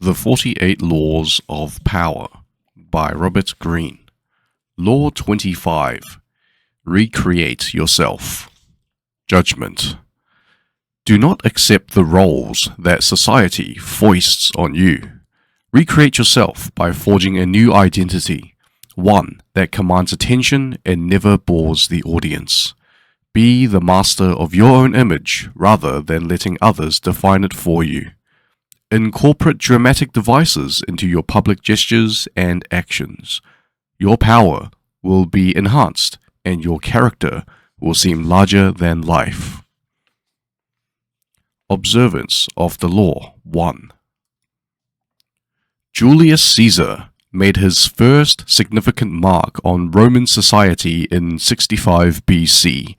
The 48 Laws of Power by Robert Greene. Law 25. Recreate yourself. Judgment. Do not accept the roles that society foists on you. Recreate yourself by forging a new identity, one that commands attention and never bores the audience. Be the master of your own image rather than letting others define it for you. Incorporate dramatic devices into your public gestures and actions. Your power will be enhanced and your character will seem larger than life. Observance of the Law 1. Julius Caesar made his first significant mark on Roman society in 65 BC,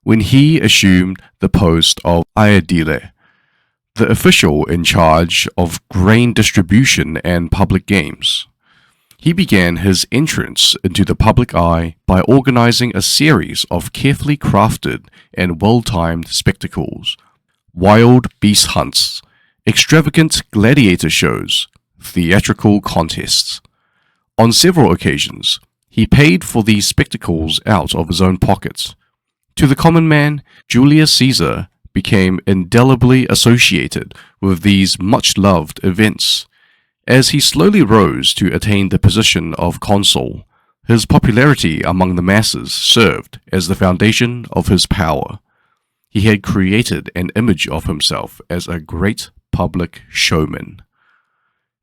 when he assumed the post of aedile, the official in charge of grain distribution and public games. He began his entrance into the public eye by organizing a series of carefully crafted and well-timed spectacles, wild beast hunts, extravagant gladiator shows, theatrical contests. On several occasions, he paid for these spectacles out of his own pocket. To the common man, Julius Caesar became indelibly associated with these much-loved events. As he slowly rose to attain the position of consul, his popularity among the masses served as the foundation of his power. He had created an image of himself as a great public showman.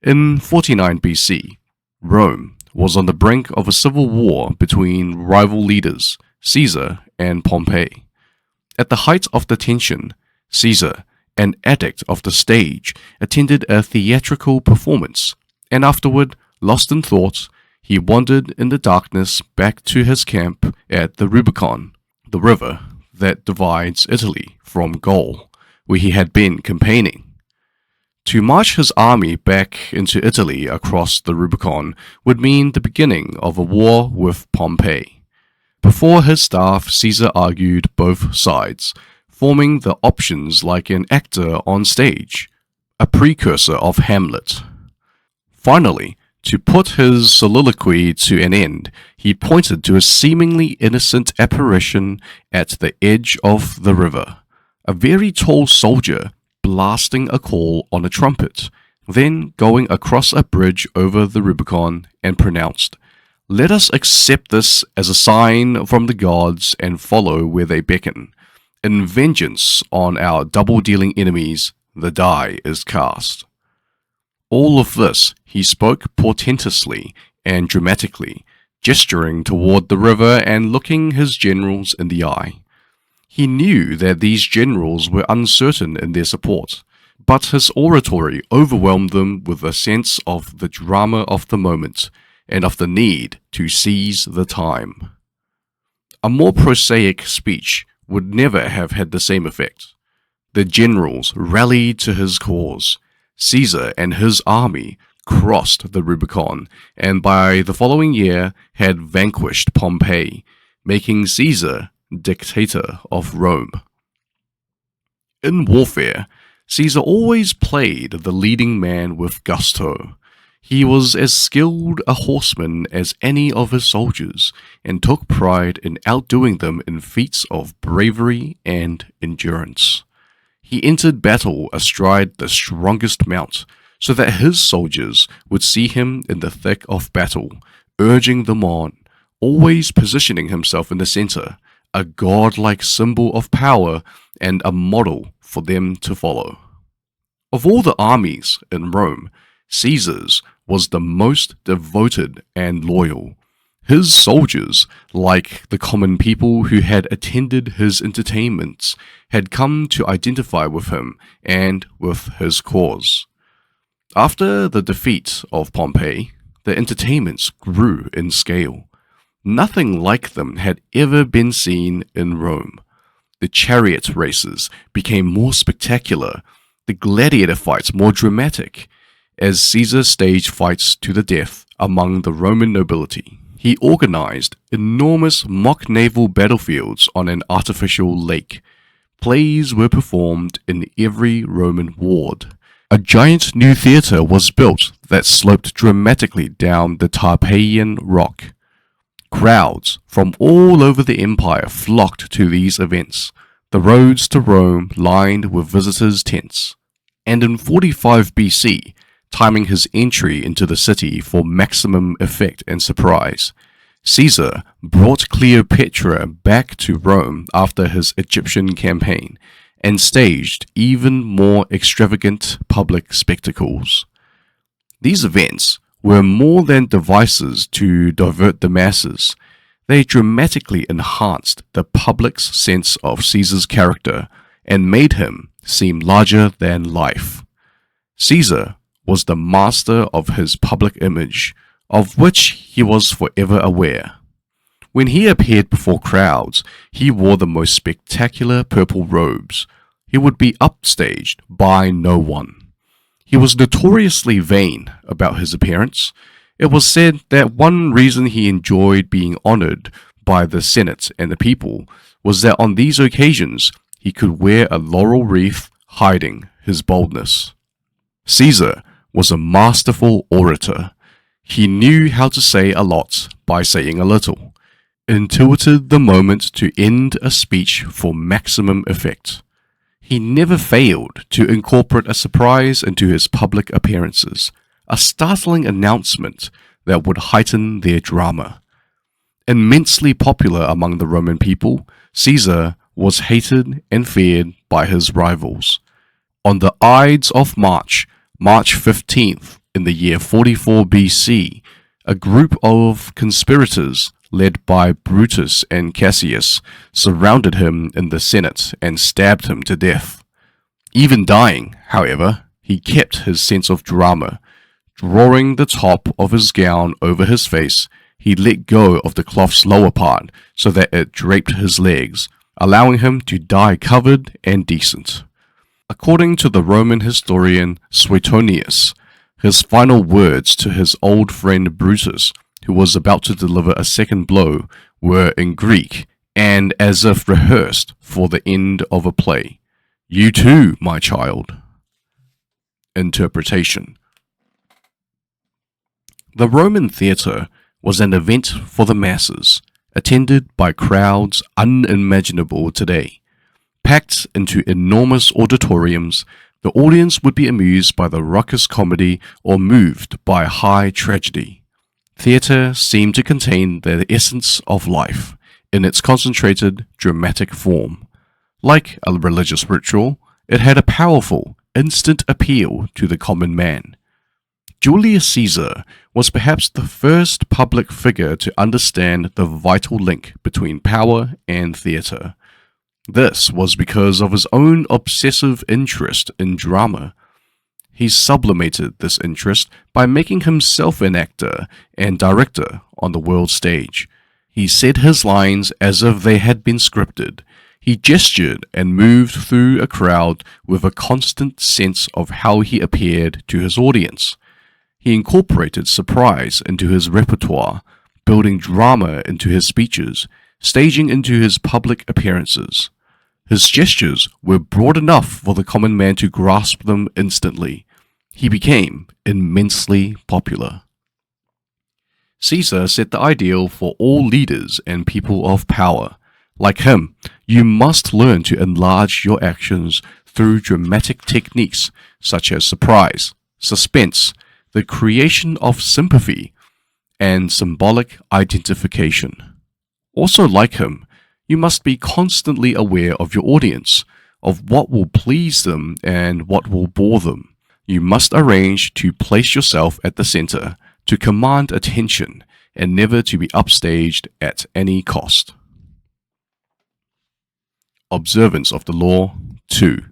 In 49 BC, Rome was on the brink of a civil war between rival leaders, Caesar and Pompey. At the height of the tension, Caesar, an addict of the stage, attended a theatrical performance, and afterward, lost in thought, he wandered in the darkness back to his camp at the Rubicon, the river that divides Italy from Gaul, where he had been campaigning. To march his army back into Italy across the Rubicon would mean the beginning of a war with Pompey. Before his staff, Caesar argued both sides, forming the options like an actor on stage, a precursor of Hamlet. Finally, to put his soliloquy to an end, he pointed to a seemingly innocent apparition at the edge of the river, a very tall soldier blasting a call on a trumpet, then going across a bridge over the Rubicon and pronounced, "Let us accept this as a sign from the gods and follow where they beckon. In vengeance on our double-dealing enemies, the die is cast." All of this he spoke portentously and dramatically, gesturing toward the river and looking his generals in the eye. He knew that these generals were uncertain in their support, but his oratory overwhelmed them with a sense of the drama of the moment and of the need to seize the time. A more prosaic speech would never have had the same effect. The generals rallied to his cause. Caesar and his army crossed the Rubicon, and by the following year had vanquished Pompey, making Caesar dictator of Rome. In warfare, Caesar always played the leading man with gusto. He was as skilled a horseman as any of his soldiers, and took pride in outdoing them in feats of bravery and endurance. He entered battle astride the strongest mount, so that his soldiers would see him in the thick of battle, urging them on, always positioning himself in the center, a godlike symbol of power and a model for them to follow. Of all the armies in Rome, Caesar's was the most devoted and loyal. His soldiers, like the common people who had attended his entertainments, had come to identify with him and with his cause. After the defeat of Pompey, the entertainments grew in scale. Nothing like them had ever been seen in Rome. The chariot races became more spectacular, the gladiator fights more dramatic, as Caesar staged fights to the death among the Roman nobility. He organized enormous mock naval battlefields on an artificial lake. Plays were performed in every Roman ward. A giant new theatre was built that sloped dramatically down the Tarpeian Rock. Crowds from all over the empire flocked to these events, the roads to Rome lined with visitors' tents. And in 45 BC, timing his entry into the city for maximum effect and surprise, Caesar brought Cleopatra back to Rome after his Egyptian campaign and staged even more extravagant public spectacles. These events were more than devices to divert the masses. They dramatically enhanced the public's sense of Caesar's character and made him seem larger than life. Caesar was the master of his public image, of which he was forever aware. When he appeared before crowds, he wore the most spectacular purple robes. He would be upstaged by no one. He was notoriously vain about his appearance. It was said that one reason he enjoyed being honored by the Senate and the people was that on these occasions he could wear a laurel wreath hiding his boldness. Caesar was a masterful orator. He knew how to say a lot by saying a little, intuited the moment to end a speech for maximum effect. He never failed to incorporate a surprise into his public appearances, a startling announcement that would heighten their drama. Immensely popular among the Roman people, Caesar was hated and feared by his rivals. On the Ides of March 15th, in the year 44 BC, a group of conspirators led by Brutus and Cassius surrounded him in the Senate and stabbed him to death. Even dying, however, he kept his sense of drama. Drawing the top of his gown over his face, he let go of the cloth's lower part so that it draped his legs, allowing him to die covered and decent. According to the Roman historian Suetonius, his final words to his old friend Brutus, who was about to deliver a second blow, were in Greek and as if rehearsed for the end of a play. "You too, my child." Interpretation. The Roman theatre was an event for the masses, attended by crowds unimaginable today. Packed into enormous auditoriums, the audience would be amused by the raucous comedy or moved by high tragedy. Theatre seemed to contain the essence of life in its concentrated, dramatic form. Like a religious ritual, it had a powerful, instant appeal to the common man. Julius Caesar was perhaps the first public figure to understand the vital link between power and theatre. This was because of his own obsessive interest in drama. He sublimated this interest by making himself an actor and director on the world stage. He said his lines as if they had been scripted. He gestured and moved through a crowd with a constant sense of how he appeared to his audience. He incorporated surprise into his repertoire, building drama into his speeches, staging into his public appearances. His gestures were broad enough for the common man to grasp them instantly. He became immensely popular. Caesar set the ideal for all leaders and people of power. Like him, you must learn to enlarge your actions through dramatic techniques such as surprise, suspense, the creation of sympathy, and symbolic identification. Also like him, you must be constantly aware of your audience, of what will please them and what will bore them. You must arrange to place yourself at the center, to command attention, and never to be upstaged at any cost. Observance of the Law 2.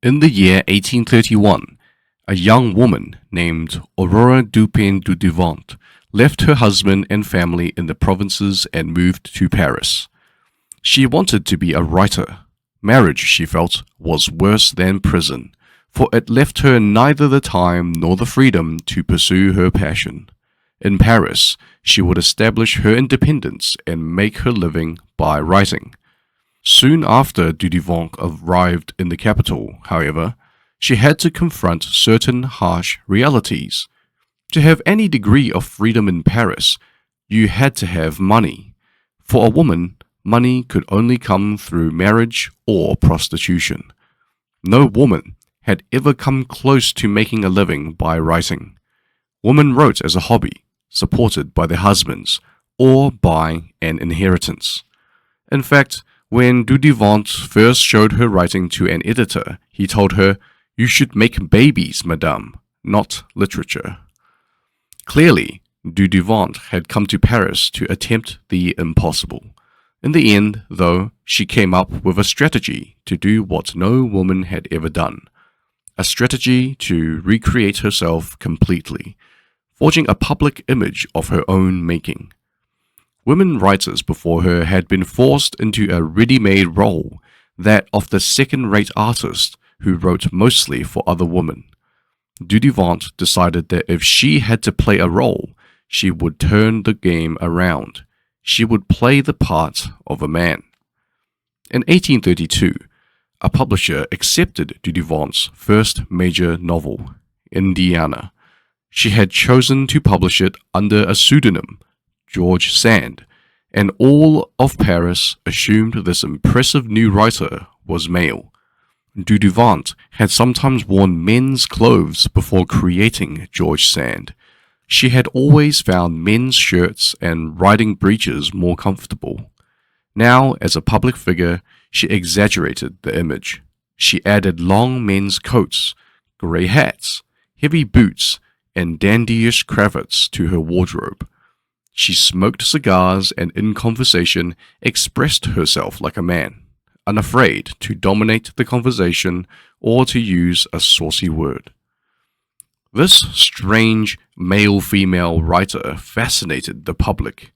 In the year 1831, a young woman named Aurora Dupin du Devant left her husband and family in the provinces and moved to Paris. She wanted to be a writer. Marriage, she felt, was worse than prison, for it left her neither the time nor the freedom to pursue her passion. In Paris, she would establish her independence and make her living by writing. Soon after Dudevant arrived in the capital, however, she had to confront certain harsh realities. To have any degree of freedom in Paris, you had to have money. For a woman, money could only come through marriage or prostitution. No woman had ever come close to making a living by writing. Women wrote as a hobby, supported by their husbands, or by an inheritance. In fact, when Dudevant first showed her writing to an editor, he told her, "You should make babies, madame, not literature." Clearly, Dudevant had come to Paris to attempt the impossible. In the end, though, she came up with a strategy to do what no woman had ever done. A strategy to recreate herself completely, forging a public image of her own making. Women writers before her had been forced into a ready-made role, that of the second-rate artist who wrote mostly for other women. Dudevant decided that if she had to play a role, she would turn the game around. She would play the part of a man. In 1832, a publisher accepted Dudevant's first major novel, Indiana. She had chosen to publish it under a pseudonym, George Sand, and all of Paris assumed this impressive new writer was male. Dudevant had sometimes worn men's clothes before creating George Sand. She had always found men's shirts and riding breeches more comfortable. Now, as a public figure, she exaggerated the image. She added long men's coats, grey hats, heavy boots, and dandyish cravats to her wardrobe. She smoked cigars and in conversation expressed herself like a man, unafraid to dominate the conversation or to use a saucy word. This strange male-female writer fascinated the public,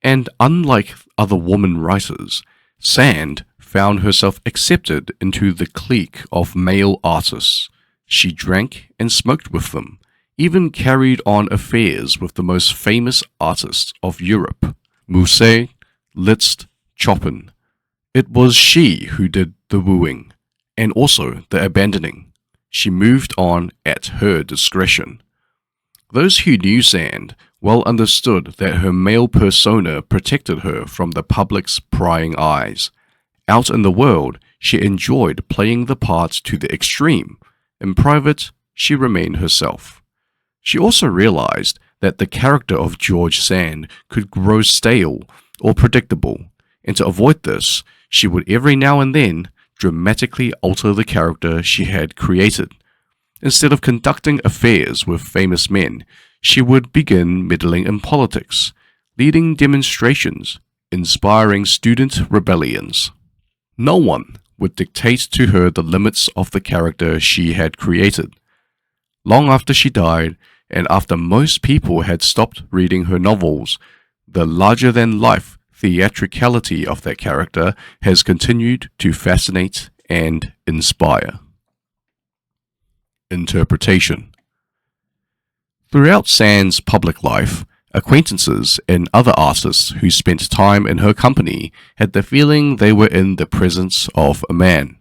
and unlike other woman writers, Sand found herself accepted into the clique of male artists. She drank and smoked with them, even carried on affairs with the most famous artists of Europe, Musset, Liszt, Chopin. It was she who did the wooing, and also the abandoning. She moved on at her discretion. Those who knew Sand well understood that her male persona protected her from the public's prying eyes. Out in the world, she enjoyed playing the part to the extreme. In private, she remained herself. She also realized that the character of George Sand could grow stale or predictable, and to avoid this, she would every now and then dramatically alter the character she had created. Instead of conducting affairs with famous men, she would begin meddling in politics, leading demonstrations, inspiring student rebellions. No one would dictate to her the limits of the character she had created. Long after she died, and after most people had stopped reading her novels, the larger-than-life theatricality of that character has continued to fascinate and inspire. Interpretation. Throughout Sand's public life, acquaintances and other artists who spent time in her company had the feeling they were in the presence of a man.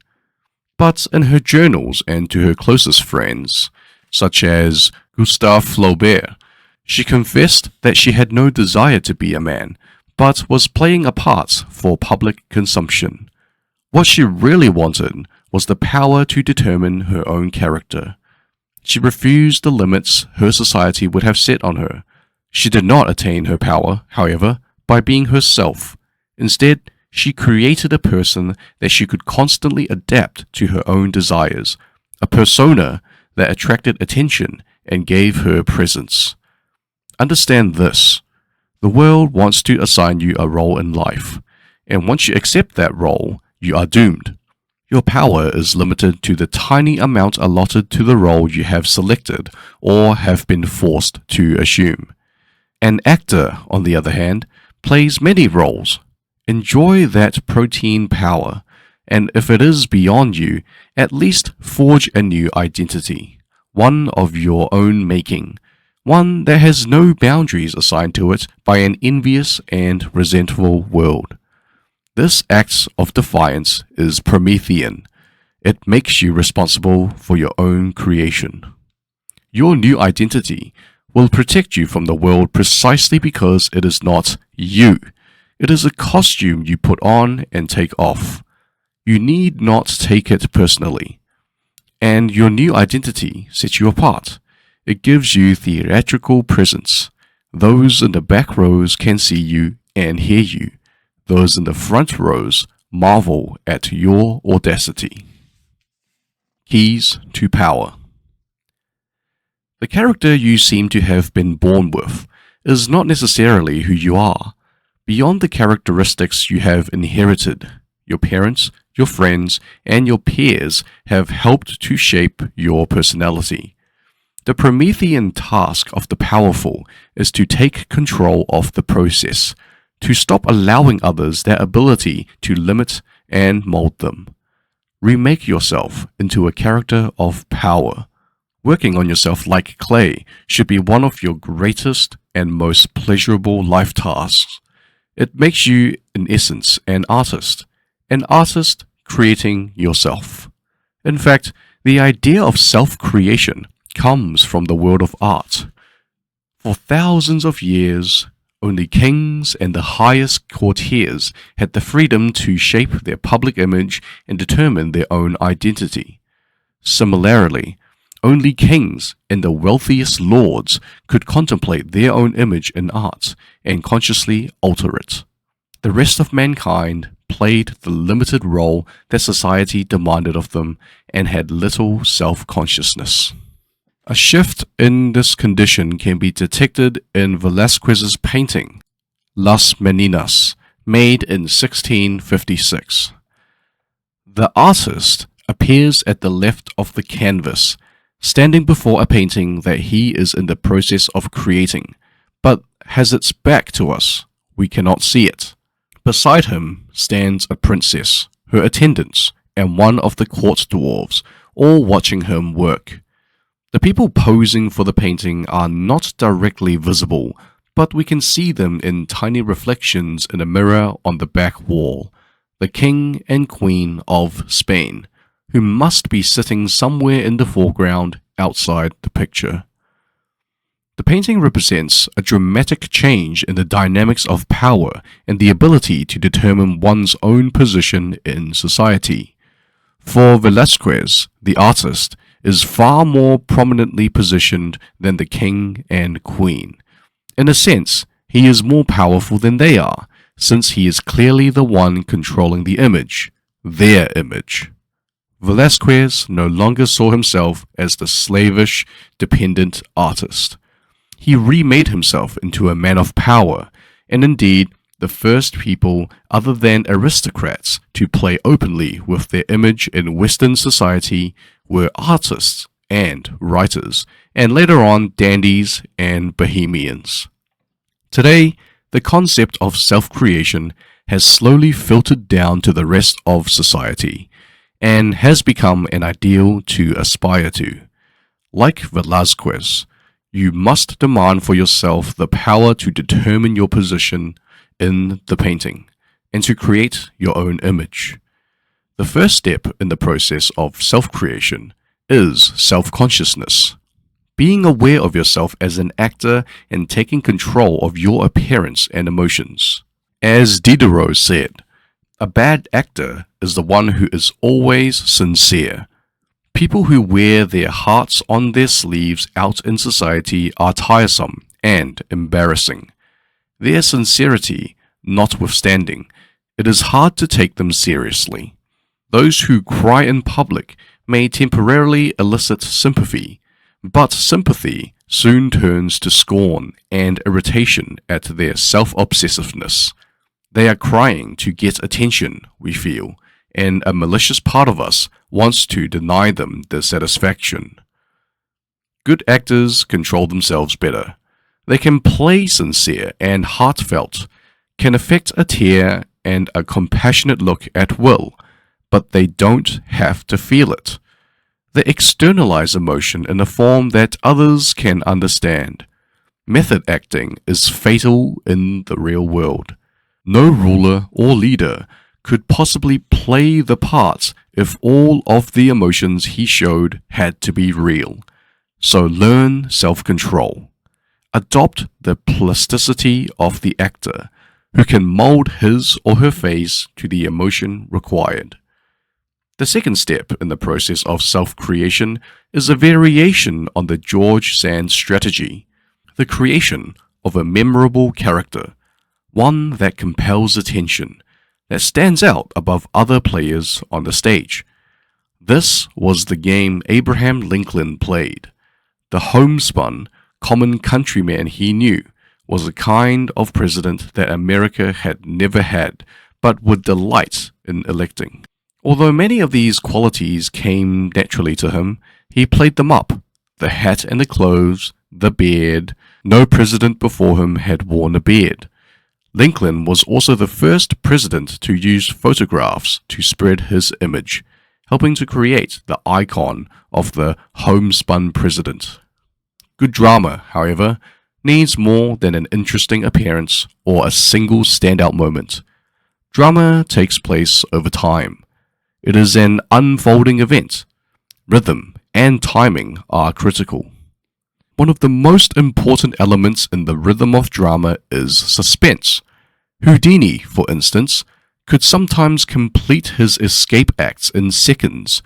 But in her journals and to her closest friends, such as Gustave Flaubert, she confessed that she had no desire to be a man, but was playing a part for public consumption. What she really wanted was the power to determine her own character. She refused the limits her society would have set on her. She did not attain her power, however, by being herself. Instead, she created a person that she could constantly adapt to her own desires, a persona that attracted attention and gave her presence. Understand this. The world wants to assign you a role in life, and once you accept that role, you are doomed. Your power is limited to the tiny amount allotted to the role you have selected or have been forced to assume. An actor, on the other hand, plays many roles. Enjoy that protein power, and if it is beyond you, at least forge a new identity, one of your own making, one that has no boundaries assigned to it by an envious and resentful world. This act of defiance is Promethean. It makes you responsible for your own creation. Your new identity will protect you from the world precisely because it is not you. It is a costume you put on and take off. You need not take it personally. And your new identity sets you apart. It gives you theatrical presence. Those in the back rows can see you and hear you. Those in the front rows marvel at your audacity. Keys to power. The character you seem to have been born with is not necessarily who you are. Beyond the characteristics you have inherited, your parents, your friends, and your peers have helped to shape your personality. The Promethean task of the powerful is to take control of the process, to stop allowing others their ability to limit and mold them. Remake yourself into a character of power. Working on yourself like clay should be one of your greatest and most pleasurable life tasks. It makes you, in essence, an artist creating yourself. In fact, the idea of self-creation comes from the world of art. For thousands of years, only kings and the highest courtiers had the freedom to shape their public image and determine their own identity. Similarly, only kings and the wealthiest lords could contemplate their own image in art and consciously alter it. The rest of mankind played the limited role that society demanded of them and had little self-consciousness. A shift in this condition can be detected in Velázquez's painting, Las Meninas, made in 1656. The artist appears at the left of the canvas, standing before a painting that he is in the process of creating, but has its back to us. We cannot see it. Beside him stands a princess, her attendants, and one of the court dwarves, all watching him work. The people posing for the painting are not directly visible, but we can see them in tiny reflections in a mirror on the back wall. The king and queen of Spain, who must be sitting somewhere in the foreground outside the picture. The painting represents a dramatic change in the dynamics of power and the ability to determine one's own position in society. For Velázquez, the artist is far more prominently positioned than the king and queen. In a sense, he is more powerful than they are, since he is clearly the one controlling the image, their image. Velázquez no longer saw himself as the slavish, dependent artist. He remade himself into a man of power, and indeed, the first people other than aristocrats to play openly with their image in Western society were artists and writers, and later on dandies and bohemians. Today, the concept of self-creation has slowly filtered down to the rest of society, and has become an ideal to aspire to. Like Velázquez, you must demand for yourself the power to determine your position in the painting, and to create your own image. The first step in the process of self-creation is self-consciousness. Being aware of yourself as an actor and taking control of your appearance and emotions. As Diderot said, a bad actor is the one who is always sincere. People who wear their hearts on their sleeves out in society are tiresome and embarrassing. Their sincerity notwithstanding, it is hard to take them seriously. Those who cry in public may temporarily elicit sympathy, but sympathy soon turns to scorn and irritation at their self-obsessiveness. They are crying to get attention, we feel, and a malicious part of us wants to deny them the satisfaction. Good actors control themselves better. They can play sincere and heartfelt, can affect a tear and a compassionate look at will, but they don't have to feel it. They externalize emotion in a form that others can understand. Method acting is fatal in the real world. No ruler or leader could possibly play the parts if all of the emotions he showed had to be real. So learn self-control. Adopt the plasticity of the actor, who can mold his or her face to the emotion required. The second step in the process of self-creation is a variation on the George Sand strategy, the creation of a memorable character, one that compels attention, that stands out above other players on the stage. This was the game Abraham Lincoln played. The homespun, common countryman he knew was a kind of president that America had never had, but would delight in electing. Although many of these qualities came naturally to him, he played them up. The hat and the clothes, the beard. No president before him had worn a beard. Lincoln was also the first president to use photographs to spread his image, helping to create the icon of the homespun president. Good drama, however, needs more than an interesting appearance or a single standout moment. Drama takes place over time. It is an unfolding event. Rhythm and timing are critical. One of the most important elements in the rhythm of drama is suspense. Houdini, for instance, could sometimes complete his escape acts in seconds,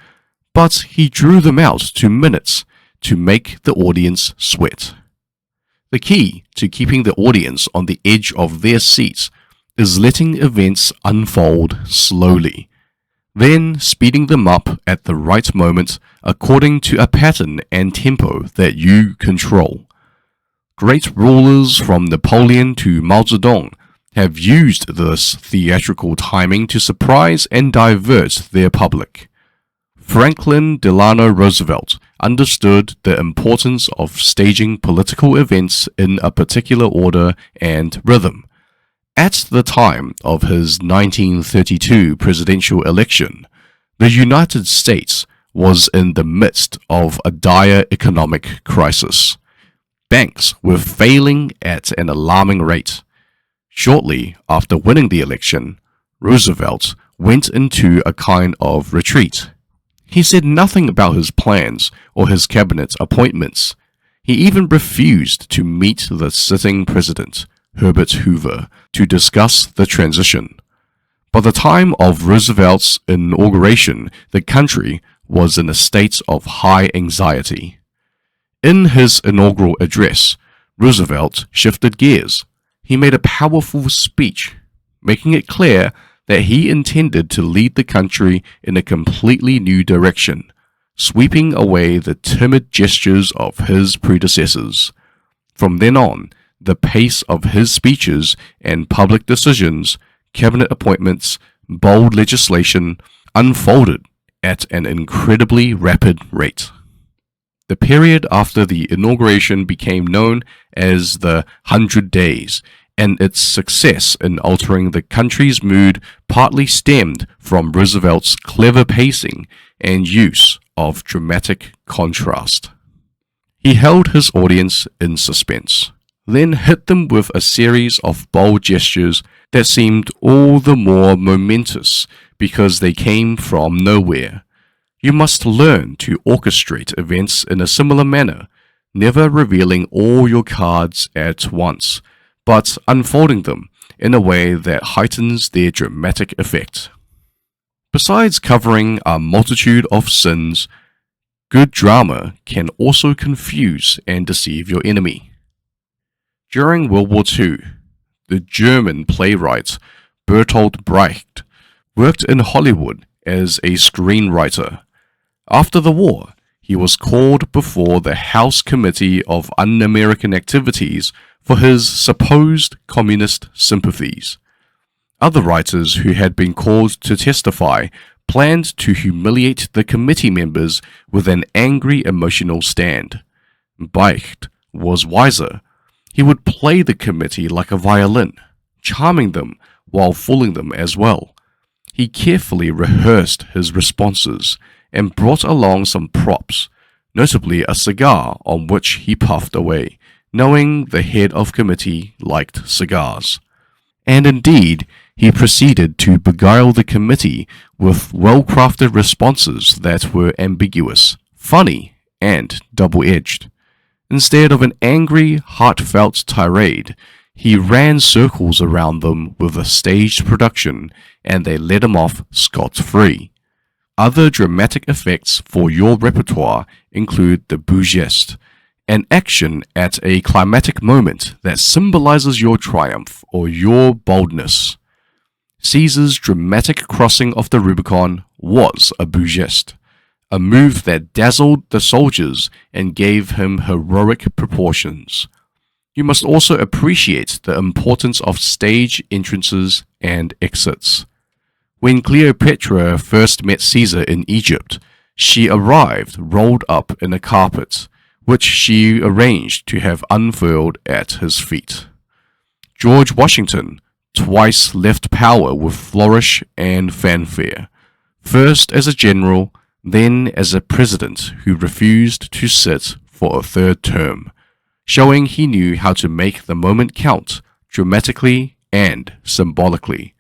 but he drew them out to minutes to make the audience sweat. The key to keeping the audience on the edge of their seats is letting events unfold slowly, then speeding them up at the right moment according to a pattern and tempo that you control. Great rulers from Napoleon to Mao Zedong have used this theatrical timing to surprise and divert their public. Franklin Delano Roosevelt understood the importance of staging political events in a particular order and rhythm. At the time of his 1932 presidential election, the United States was in the midst of a dire economic crisis. Banks were failing at an alarming rate. Shortly after winning the election, Roosevelt went into a kind of retreat. He said nothing about his plans or his cabinet appointments. He even refused to meet the sitting president, Herbert Hoover, to discuss the transition. By the time of Roosevelt's inauguration, the country was in a state of high anxiety. In his inaugural address, Roosevelt shifted gears. He made a powerful speech, making it clear that he intended to lead the country in a completely new direction, sweeping away the timid gestures of his predecessors. From then on, the pace of his speeches and public decisions, cabinet appointments, bold legislation, unfolded at an incredibly rapid rate. The period after the inauguration became known as the 100 Days, and its success in altering the country's mood partly stemmed from Roosevelt's clever pacing and use of dramatic contrast. He held his audience in suspense, then hit them with a series of bold gestures that seemed all the more momentous because they came from nowhere. You must learn to orchestrate events in a similar manner, never revealing all your cards at once, but unfolding them in a way that heightens their dramatic effect. Besides covering a multitude of sins, good drama can also confuse and deceive your enemy. During World War II, the German playwright Bertolt Brecht worked in Hollywood as a screenwriter. After the war, he was called before the House Committee of Un-American Activities for his supposed communist sympathies. Other writers who had been called to testify planned to humiliate the committee members with an angry emotional stand. Brecht was wiser. He would play the committee like a violin, charming them while fooling them as well. He carefully rehearsed his responses and brought along some props, notably a cigar on which he puffed away, knowing the head of committee liked cigars. And indeed, he proceeded to beguile the committee with well-crafted responses that were ambiguous, funny, and double-edged. Instead of an angry, heartfelt tirade, he ran circles around them with a staged production, and they let him off scot-free. Other dramatic effects for your repertoire include the beau geste, an action at a climatic moment that symbolizes your triumph or your boldness. Caesar's dramatic crossing of the Rubicon was a beau geste, a move that dazzled the soldiers and gave him heroic proportions. You must also appreciate the importance of stage entrances and exits. When Cleopatra first met Caesar in Egypt, she arrived rolled up in a carpet, which she arranged to have unfurled at his feet. George Washington twice left power with flourish and fanfare, first as a general, then as a president who refused to sit for a third term, showing he knew how to make the moment count dramatically and symbolically.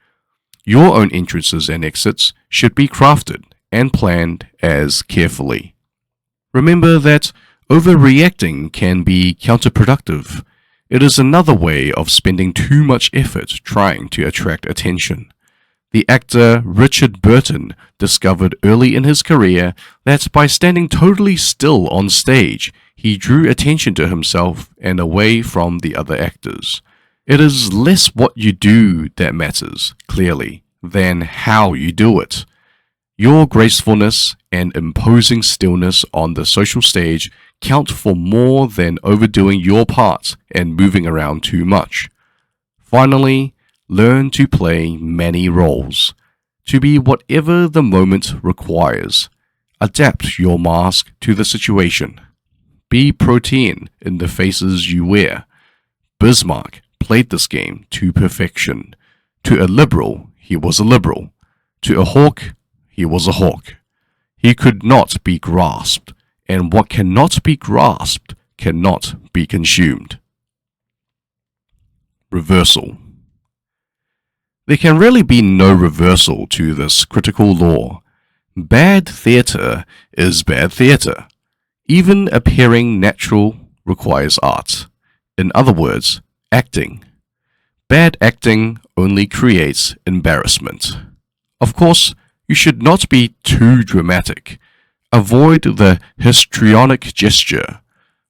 Your own entrances and exits should be crafted and planned as carefully. Remember that overreacting can be counterproductive. It is another way of spending too much effort trying to attract attention. The actor Richard Burton discovered early in his career that by standing totally still on stage, he drew attention to himself and away from the other actors. It is less what you do that matters, clearly, than how you do it. Your gracefulness and imposing stillness on the social stage count for more than overdoing your part and moving around too much. Finally, learn to play many roles, to be whatever the moment requires. Adapt your mask to the situation. Be protean in the faces you wear. Bismarck played this game to perfection. To a liberal, he was a liberal. To a hawk, he was a hawk. He could not be grasped, and what cannot be grasped cannot be consumed. Reversal. There can really be no reversal to this critical law. Bad theatre is bad theatre. Even appearing natural requires art. In other words, acting. Bad acting only creates embarrassment. Of course, you should not be too dramatic. Avoid the histrionic gesture.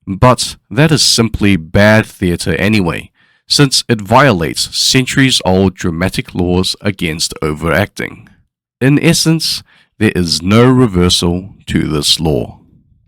But that is simply bad theatre anyway, since it violates centuries-old dramatic laws against overacting. In essence, there is no reversal to this law.